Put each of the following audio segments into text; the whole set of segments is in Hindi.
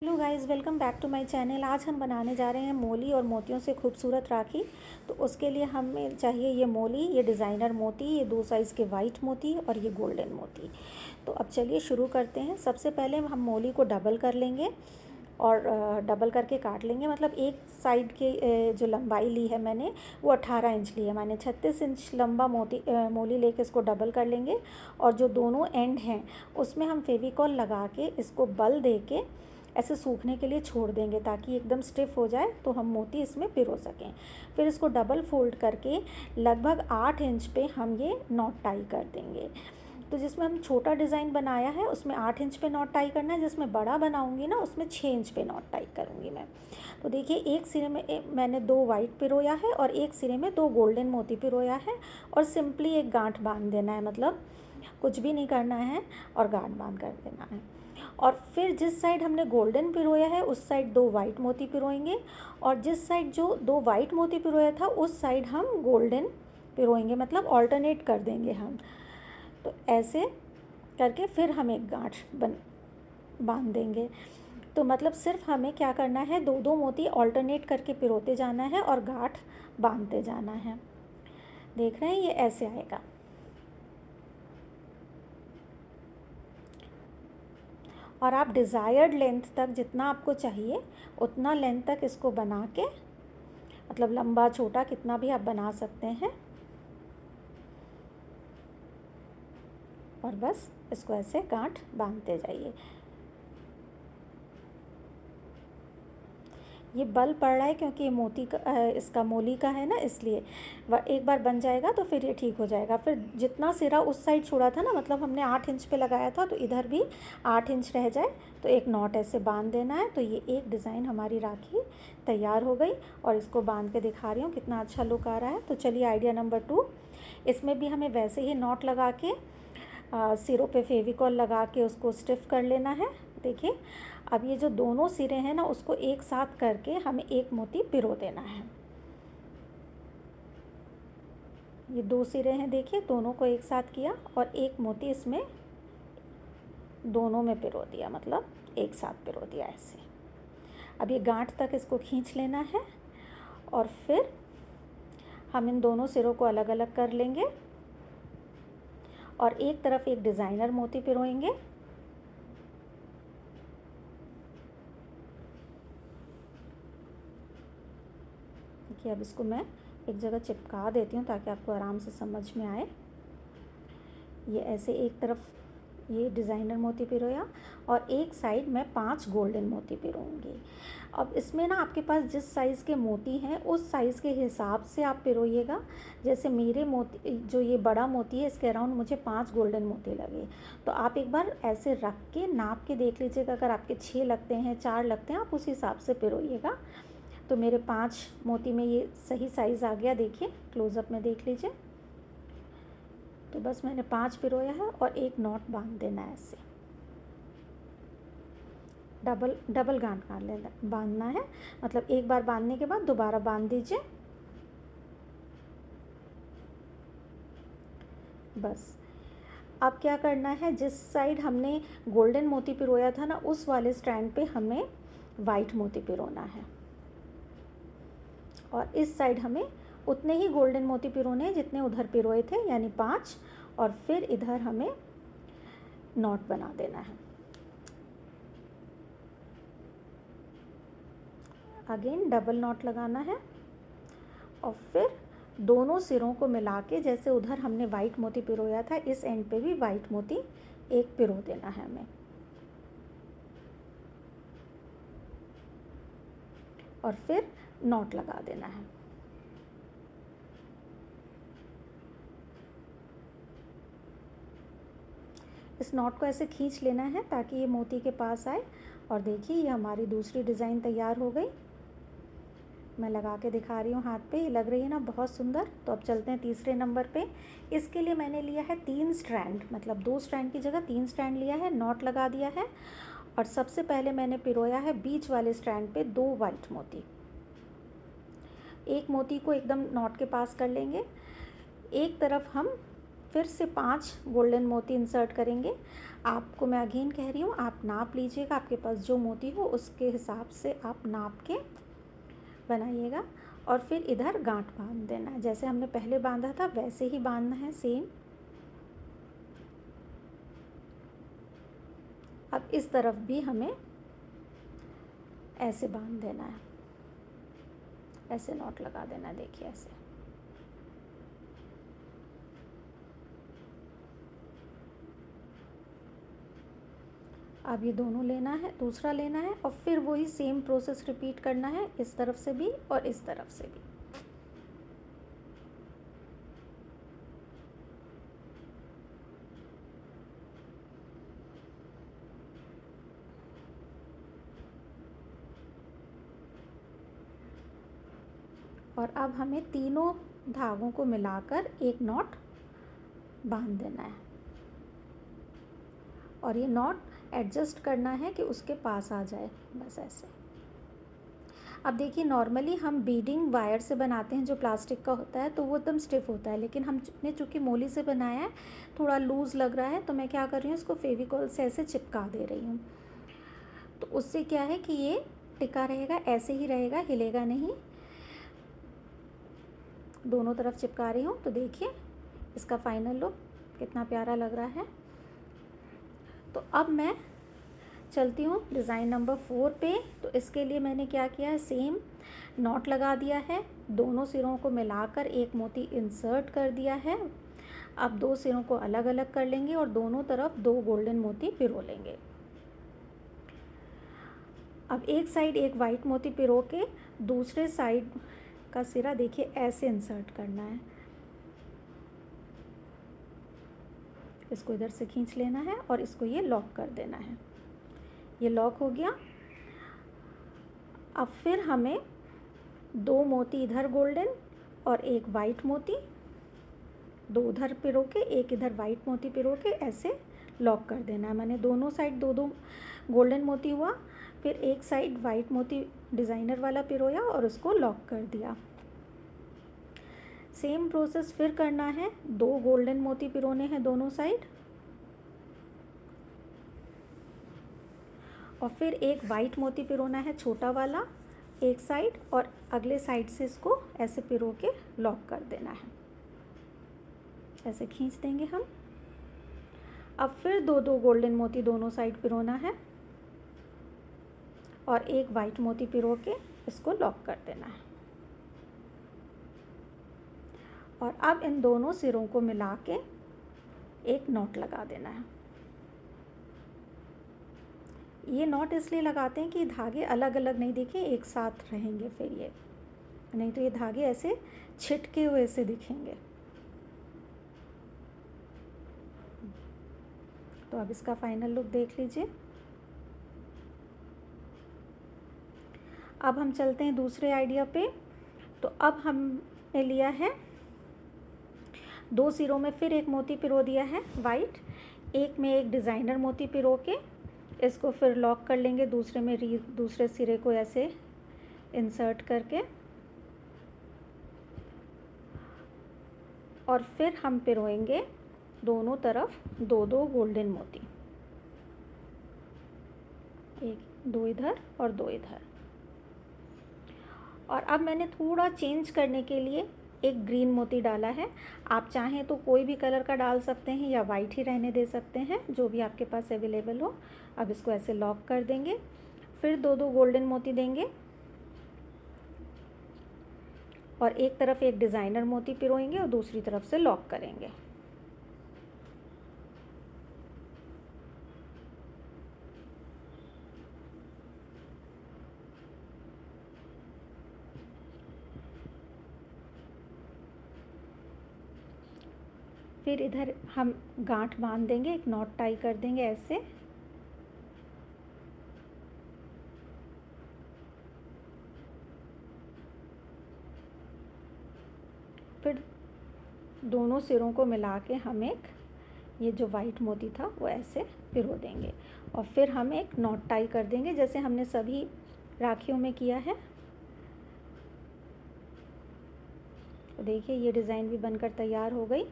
Hello guys, welcome back to my channel. आज हम बनाने जा रहे हैं मोली और मोतियों से खूबसूरत राखी। तो उसके लिए हमें चाहिए ये मोली, ये डिज़ाइनर मोती, ये 2 साइज़ के वाइट मोती और ये गोल्डन मोती। तो अब चलिए शुरू करते हैं। सबसे पहले हम मोली को डबल कर लेंगे और डबल करके काट लेंगे। मतलब एक साइड के जो लंबाई ली है मैंने वो 18 इंच ली है। मैंने 36 इंच लंबा मोली लेके इसको डबल कर लेंगे और जो दोनों एंड हैं उसमें हम फेविकॉल लगा के इसको बल दे के ऐसे सूखने के लिए छोड़ देंगे ताकि एकदम स्टिफ हो जाए तो हम मोती इसमें पिरो सकें। फिर इसको डबल फोल्ड करके लगभग 8 इंच पे हम ये नॉट टाई कर देंगे। तो जिसमें हम छोटा डिज़ाइन बनाया है उसमें 8 इंच पे नॉट टाई करना है, जिसमें बड़ा बनाऊंगी ना उसमें 6 इंच पे नॉट टाई करूँगी मैं। तो देखिए, एक सिरे में मैंने 2 वाइट पिरोया है और एक सिरे में 2 गोल्डन मोती पिरोया है और सिंपली एक गांठ बांध देना है। मतलब कुछ भी नहीं करना है और गांठ बांध कर देना है। और फिर जिस साइड हमने गोल्डन पिरोया है उस साइड 2 वाइट मोती पिरोएंगे और जिस साइड जो 2 वाइट मोती पिरोया था उस साइड हम गोल्डन पिरोएंगे। मतलब ऑल्टरनेट कर देंगे हम। तो ऐसे करके फिर हम एक गांठ बांध देंगे। तो मतलब सिर्फ हमें क्या करना है, 2-2 मोती ऑल्टरनेट करके पिरोते जाना है और गांठ बांधते जाना है। देख रहे हैं, ये ऐसे आएगा। और आप डिज़ायर्ड लेंथ तक, जितना आपको चाहिए उतना लेंथ तक इसको बना के, मतलब लंबा छोटा कितना भी आप बना सकते हैं। और बस इसको ऐसे गांठ बांधते जाइए। ये बल पड़ रहा है क्योंकि ये मोती का इसका मोली का है ना, इसलिए एक बार बन जाएगा तो फिर ये ठीक हो जाएगा। फिर जितना सिरा उस साइड छोड़ा था ना, मतलब हमने 8 इंच पे लगाया था तो इधर भी 8 इंच रह जाए तो एक नॉट ऐसे बांध देना है। तो ये एक डिज़ाइन हमारी राखी तैयार हो गई और इसको बांध के दिखा रही हूँ कितना अच्छा लुक आ रहा है। तो चलिए आइडिया नंबर 2, इसमें भी हमें वैसे ही नॉट लगा के सिरों पे फेविकॉल लगा के उसको स्टिफ कर लेना है। देखिए, अब ये जो दोनों सिरे हैं ना उसको एक साथ करके हमें एक मोती पिरो देना है। ये 2 सिरे हैं, देखिए दोनों को एक साथ किया और एक मोती इसमें दोनों में पिरो दिया, मतलब एक साथ पिरो दिया ऐसे। अब ये गांठ तक इसको खींच लेना है और फिर हम इन दोनों सिरों को अलग अलग कर लेंगे और एक तरफ एक डिज़ाइनर मोती पिरोएंगे। देखिए, अब इसको मैं एक जगह चिपका देती हूँ ताकि आपको आराम से समझ में आए। ये ऐसे एक तरफ ये डिज़ाइनर मोती पिरोया और एक साइड मैं 5 गोल्डन मोती पिरोऊंगी। अब इसमें ना आपके पास जिस साइज़ के मोती हैं उस साइज़ के हिसाब से आप पिरोइएगा। जैसे मेरे मोती, जो ये बड़ा मोती है, इसके अराउंड मुझे 5 गोल्डन मोती लगे। तो आप एक बार ऐसे रख के नाप के देख लीजिएगा, अगर आपके 6 लगते हैं, 4 लगते हैं, आप उस हिसाब से पिरोइएगा। तो मेरे 5 मोती में ये सही साइज़ आ गया। देखिए, क्लोज़अप में देख लीजिए। तो बस मैंने 5 पिरोया है और एक नॉट बांध देना है ऐसे। डबल गांठ बांधना है। मतलब एक बार बांधने के बाद दोबारा बांध दीजिए। बस अब क्या करना है, जिस साइड हमने गोल्डन मोती पिरोया था ना उस वाले स्टैंड पे हमें वाइट मोती पिरोना है और इस साइड हमें उतने ही गोल्डन मोती पिरोने हैं जितने उधर पिरोए थे, यानी 5। और फिर इधर हमें नॉट बना देना है। अगेन डबल नॉट लगाना है और फिर दोनों सिरों को मिला के, जैसे उधर हमने वाइट मोती पिरोया था, इस एंड पे भी वाइट मोती एक पिरो देना है हमें और फिर नॉट लगा देना है। इस नॉट को ऐसे खींच लेना है ताकि ये मोती के पास आए। और देखिए, ये हमारी दूसरी डिज़ाइन तैयार हो गई। मैं लगा के दिखा रही हूँ हाथ पे, ये लग रही है ना बहुत सुंदर। तो अब चलते हैं तीसरे नंबर पे। इसके लिए मैंने लिया है 3 स्ट्रैंड, मतलब 2 स्ट्रैंड की जगह 3 स्ट्रैंड लिया है, नॉट लगा दिया है। और सबसे पहले मैंने पिरोया है बीच वाले स्ट्रैंड पे 2 वाइट मोती। एक मोती को एकदम नॉट के पास कर लेंगे। एक तरफ हम फिर से 5 गोल्डन मोती इंसर्ट करेंगे। आपको मैं अगेन कह रही हूँ, आप नाप लीजिएगा, आपके पास जो मोती हो उसके हिसाब से आप नाप के बनाइएगा। और फिर इधर गांठ बांध देना है, जैसे हमने पहले बांधा था वैसे ही बांधना है सेम। अब इस तरफ भी हमें ऐसे बांध देना है, ऐसे नॉट लगा देना है, देखिए ऐसे। अब ये दोनों लेना है, दूसरा लेना है और फिर वही सेम प्रोसेस रिपीट करना है, इस तरफ से भी और इस तरफ से भी। और अब हमें तीनों धागों को मिलाकर एक नॉट बांध देना है और ये नॉट एडजस्ट करना है कि उसके पास आ जाए, बस ऐसे। अब देखिए नॉर्मली हम बीडिंग वायर से बनाते हैं जो प्लास्टिक का होता है, तो वो एकदम स्टिफ होता है, लेकिन हमने चूँकि मोली से बनाया है थोड़ा लूज़ लग रहा है, तो मैं क्या कर रही हूँ, इसको फेविकॉल से ऐसे चिपका दे रही हूँ। तो उससे क्या है कि ये टिका रहेगा, ऐसे ही रहेगा, हिलेगा नहीं। दोनों तरफ चिपका रही हूँ, तो देखिए इसका फाइनल लुक कितना प्यारा लग रहा है। तो अब मैं चलती हूँ डिज़ाइन नंबर 4 पे। तो इसके लिए मैंने क्या किया है, सेम नॉट लगा दिया है, दोनों सिरों को मिलाकर एक मोती इंसर्ट कर दिया है। अब 2 सिरों को अलग अलग कर लेंगे और दोनों तरफ 2 गोल्डन मोती पिरो लेंगे। अब एक साइड एक वाइट मोती पिरो के दूसरे साइड का सिरा देखिए ऐसे इंसर्ट करना है, इसको इधर से खींच लेना है और इसको ये लॉक कर देना है। ये लॉक हो गया। अब फिर हमें 2 मोती इधर गोल्डन और एक वाइट मोती, 2 उधर पिरो के एक इधर वाइट मोती पिरो के ऐसे लॉक कर देना है। मैंने दोनों साइड 2-2 गोल्डन मोती हुआ, फिर एक साइड वाइट मोती डिज़ाइनर वाला पिरोया और उसको लॉक कर दिया। सेम प्रोसेस फिर करना है, 2 गोल्डन मोती पिरोने हैं दोनों साइड और फिर एक वाइट मोती पिरोना है छोटा वाला एक साइड और अगले साइड से इसको ऐसे पिरो के लॉक कर देना है, ऐसे खींच देंगे हम। अब फिर 2-2 गोल्डन मोती दोनों साइड पिरोना है और एक वाइट मोती पिरो के इसको लॉक कर देना है। और अब इन दोनों सिरों को मिला के एक नॉट लगा देना है। ये नॉट इसलिए लगाते हैं कि धागे अलग अलग नहीं दिखे, एक साथ रहेंगे, फिर ये नहीं तो ये धागे ऐसे छिटके हुए से दिखेंगे। तो अब इसका फाइनल लुक देख लीजिए। अब हम चलते हैं दूसरे आइडिया पे। तो अब हमने लिया है 2 सिरों में फिर एक मोती पिरो दिया है वाइट, एक में एक डिज़ाइनर मोती पिरो के इसको फिर लॉक कर लेंगे, दूसरे में दूसरे सिरे को ऐसे इंसर्ट करके और फिर हम पिरोएंगे दोनों तरफ 2-2 गोल्डन मोती, एक 2 इधर और 2 इधर। और अब मैंने थोड़ा चेंज करने के लिए एक ग्रीन मोती डाला है, आप चाहें तो कोई भी कलर का डाल सकते हैं या वाइट ही रहने दे सकते हैं, जो भी आपके पास अवेलेबल हो। अब इसको ऐसे लॉक कर देंगे, फिर 2-2 गोल्डन मोती देंगे और एक तरफ एक डिज़ाइनर मोती पिरोएंगे और दूसरी तरफ से लॉक करेंगे। फिर इधर हम गांठ बांध देंगे, एक नॉट टाई कर देंगे ऐसे। फिर दोनों सिरों को मिला के हम एक ये जो वाइट मोती था वो ऐसे पिरो देंगे और फिर हम एक नॉट टाई कर देंगे जैसे हमने सभी राखियों में किया है। तो देखिए ये डिज़ाइन भी बनकर तैयार हो गई।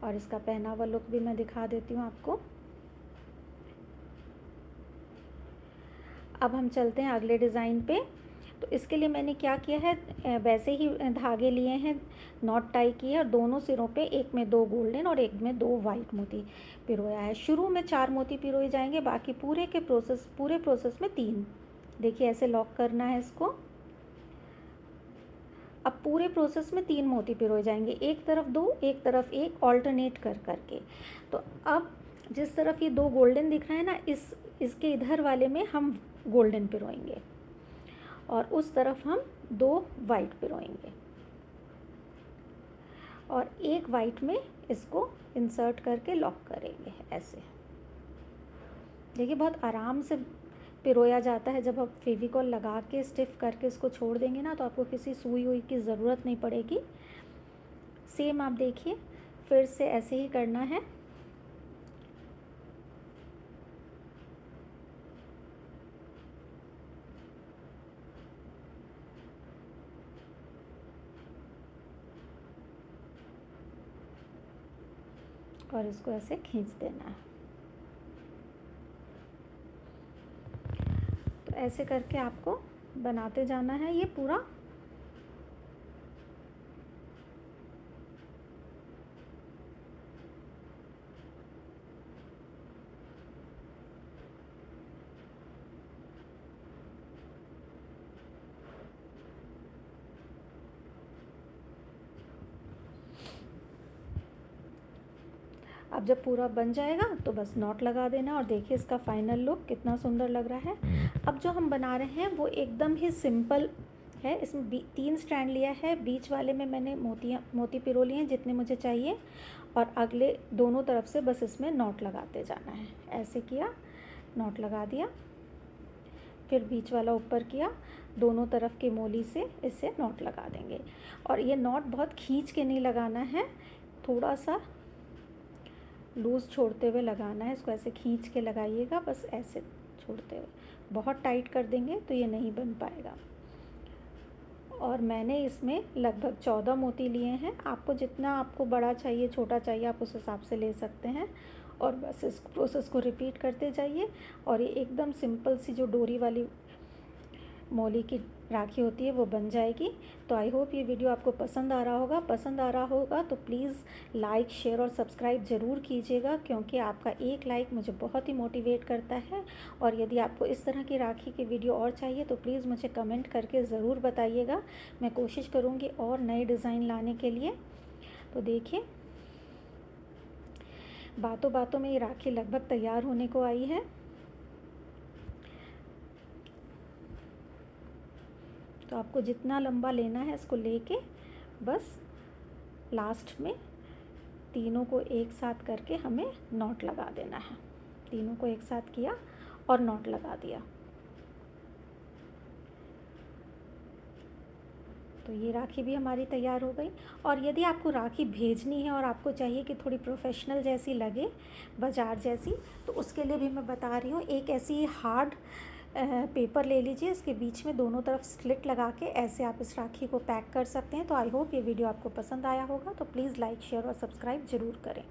और इसका पहनावा लुक भी मैं दिखा देती हूँ आपको। अब हम चलते हैं अगले डिज़ाइन पे। तो इसके लिए मैंने क्या किया है, वैसे ही धागे लिए हैं, नॉट टाई किए और दोनों सिरों पे एक में 2 गोल्डन और एक में 2 वाइट मोती पिरोया है। शुरू में 4 मोती पिरोए जाएंगे, बाकी पूरे प्रोसेस में 3। देखिए ऐसे लॉक करना है इसको। अब पूरे प्रोसेस में 3 मोती पिरोए जाएंगे, एक तरफ 2 एक तरफ 1, ऑल्टरनेट कर करके। तो अब जिस तरफ ये 2 गोल्डन दिख रहा है ना, इसके इधर वाले में हम गोल्डन पिरोएंगे और उस तरफ हम 2 वाइट पिरोएंगे और एक वाइट में इसको इंसर्ट करके लॉक करेंगे ऐसे। देखिए बहुत आराम से पिरोया जाता है। जब आप फेविकॉल लगा के स्टिफ करके इसको छोड़ देंगे ना, तो आपको किसी सुई हुई की ज़रूरत नहीं पड़ेगी। सेम आप देखिए फिर से ऐसे ही करना है। और इसको ऐसे खींच देना है। तो ऐसे करके आपको बनाते जाना है ये पूरा। अब जब पूरा बन जाएगा तो बस नॉट लगा देना और देखिए इसका फाइनल लुक कितना सुंदर लग रहा है। अब जो हम बना रहे हैं वो एकदम ही सिंपल है। इसमें 3 स्ट्रैंड लिया है, बीच वाले में मैंने मोती पिरो लिए हैं जितने मुझे चाहिए और अगले दोनों तरफ से बस इसमें नॉट लगाते जाना है। ऐसे किया, नॉट लगा दिया, फिर बीच वाला ऊपर किया, दोनों तरफ की मोली से इससे नॉट लगा देंगे। और ये नॉट बहुत खींच के नहीं लगाना है, थोड़ा सा लूज़ छोड़ते हुए लगाना है। इसको ऐसे खींच के लगाइएगा, बस ऐसे छोड़ते हुए। बहुत टाइट कर देंगे तो ये नहीं बन पाएगा। और मैंने इसमें लगभग 14 मोती लिए हैं। आपको जितना आपको बड़ा चाहिए छोटा चाहिए आप उस हिसाब से ले सकते हैं। और बस इस प्रोसेस को रिपीट करते जाइए और ये एकदम सिंपल सी जो डोरी वाली मोली की राखी होती है वो बन जाएगी। तो आई होप ये वीडियो आपको पसंद आ रहा होगा तो प्लीज़ लाइक शेयर और सब्सक्राइब ज़रूर कीजिएगा, क्योंकि आपका एक लाइक मुझे बहुत ही मोटिवेट करता है। और यदि आपको इस तरह की राखी की वीडियो और चाहिए तो प्लीज़ मुझे कमेंट करके ज़रूर बताइएगा। मैं कोशिश करूँगी और नए डिज़ाइन लाने के लिए। तो देखिए बातों बातों में ये राखी लगभग तैयार होने को आई है। तो आपको जितना लंबा लेना है इसको लेके बस लास्ट में तीनों को एक साथ करके हमें नॉट लगा देना है। तीनों को एक साथ किया और नॉट लगा दिया। तो ये राखी भी हमारी तैयार हो गई। और यदि आपको राखी भेजनी है और आपको चाहिए कि थोड़ी प्रोफेशनल जैसी लगे, बाज़ार जैसी, तो उसके लिए भी मैं बता रही हूँ, एक ऐसी हार्ड पेपर ले लीजिए, इसके बीच में दोनों तरफ स्लिट लगा के ऐसे आप इस राखी को पैक कर सकते हैं। तो आई होप ये वीडियो आपको पसंद आया होगा। तो प्लीज़ लाइक शेयर और सब्सक्राइब ज़रूर करें।